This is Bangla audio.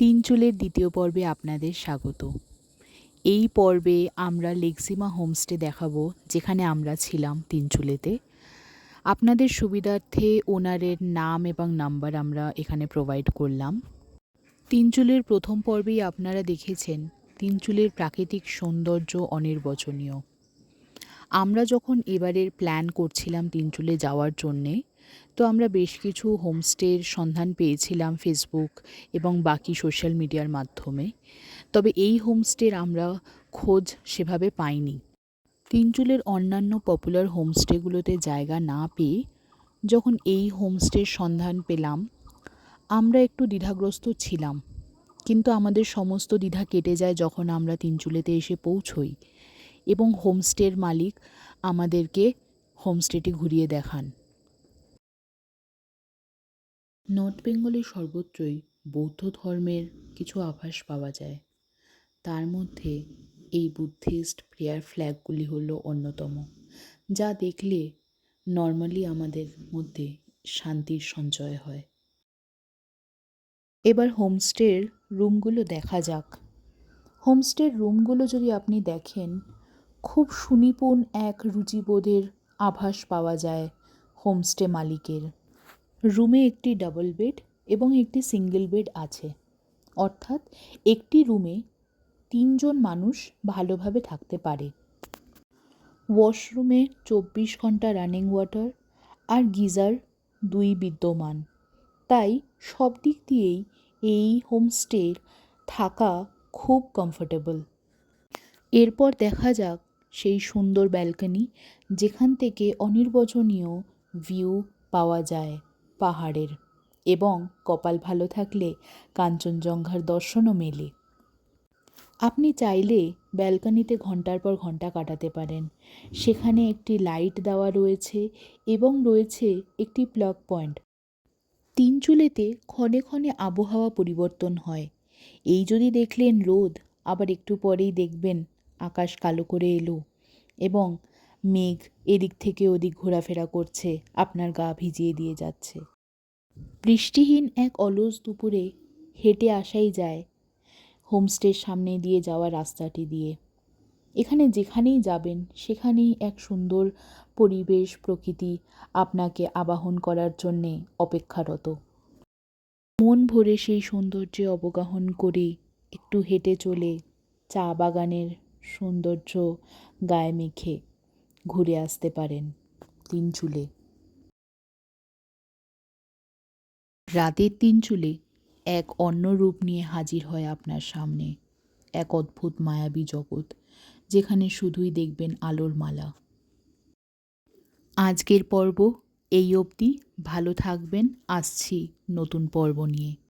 তিন চুলের দ্বিতীয় পর্বে আপনাদের স্বাগত। এই পর্বে আমরা লেক্সিমা হোমস্টে দেখাবো, যেখানে আমরা ছিলাম তিনচুলেতে। আপনাদের সুবিধার্থে ওনারের নাম এবং নাম্বার আমরা এখানে প্রোভাইড করলাম। তিনচুলের প্রথম পর্বেই আপনারা দেখেছেন তিনচুলের প্রাকৃতিক সৌন্দর্য অনির্বচনীয়। আমরা যখন এবারের প্ল্যান করছিলাম তিনচুলে যাওয়ার জন্যে, তো আমরা বেশ কিছু হোমস্টের সন্ধান পেয়েছিলাম ফেসবুক এবং বাকি সোশ্যাল মিডিয়ার মাধ্যমে। তবে এই হোমস্টের আমরা খোঁজ সেভাবে পাইনি। তিনচুলের অন্যান্য পপুলার হোমস্টেগুলোতে জায়গা না পেয়ে যখন এই হোমস্টের সন্ধান পেলাম, আমরা একটু দ্বিধাগ্রস্ত ছিলাম। কিন্তু আমাদের সমস্ত দ্বিধা কেটে যায় যখন আমরা তিনচুলেতে এসে পৌঁছই এবং হোমস্টের মালিক আমাদেরকে হোমস্টেটি ঘুরিয়ে দেখান। নর্থ বেঙ্গলের সর্বত্রই বৌদ্ধ ধর্মের কিছু আভাস পাওয়া যায়। তার মধ্যে এই বুদ্ধিস্ট প্রেয়ার ফ্ল্যাগগুলি হলো অন্যতম, যা দেখলে নর্মালি আমাদের মধ্যে শান্তির সঞ্চয় হয়। এবার হোমস্টের রুমগুলো দেখা যাক। হোমস্টের রুমগুলো যদি আপনি দেখেন, খুব সুনিপুণ এক রুচিবোধের আভাস পাওয়া যায় হোমস্টে মালিকের। রুমে একটি ডাবল বেড এবং একটি সিঙ্গেল বেড আছে, অর্থাৎ একটি রুমে 3 জন মানুষ ভালোভাবে থাকতে পারে। ওয়াশরুমে 24 ঘন্টা রানিং ওয়াটার আর গিজার 2 বিদ্যমান, তাই সব দিক দিয়েই এই হোমস্টের থাকা খুব কমফোর্টেবল। এরপর দেখা যাক সেই সুন্দর ব্যালকনি, যেখান থেকে অনির্বচনীয় ভিউ পাওয়া যায় পাহাড়ের, এবং কপাল ভালো থাকলে কাঞ্চনজঙ্ঘার দর্শনও মেলে। আপনি চাইলে ব্যালকনিতে ঘন্টার পর ঘন্টা কাটাতে পারেন। সেখানে একটি লাইট দেওয়া রয়েছে এবং রয়েছে একটি প্লাগ পয়েন্ট। তিনচুলেতে ক্ষণে ক্ষণে আবহাওয়া পরিবর্তন হয়। এই যদি দেখলেন রোদ, আবার একটু পরেই দেখবেন আকাশ কালো করে এলো এবং মেঘ এদিক থেকে ওদিক ঘোরাফেরা করছে, আপনার গা ভিজিয়ে দিয়ে যাচ্ছে। বৃষ্টিহীন এক অলস দুপুরে হেঁটে আসাই যায় হোমস্টের সামনে দিয়ে যাওয়া রাস্তাটি দিয়ে। এখানে যেখানেই যাবেন সেখানেই এক সুন্দর পরিবেশ, প্রকৃতি আপনাকে আবাহন করার জন্যে অপেক্ষারত। মন ভরে সেই সৌন্দর্যে অবগাহন করে একটু হেঁটে চলে চা বাগানের সৌন্দর্য গায়ে মেখে ঘুরে আসতে পারেন তিনচুলে। রাতের তিনচুলে এক অন্য রূপ নিয়ে হাজির হয় আপনার সামনে, এক অদ্ভুত মায়াবী জগৎ, যেখানে শুধুই দেখবেন আলোর মালা। আজকের পর্ব এই অবধি। ভালো থাকবেন, আসছি নতুন পর্ব নিয়ে।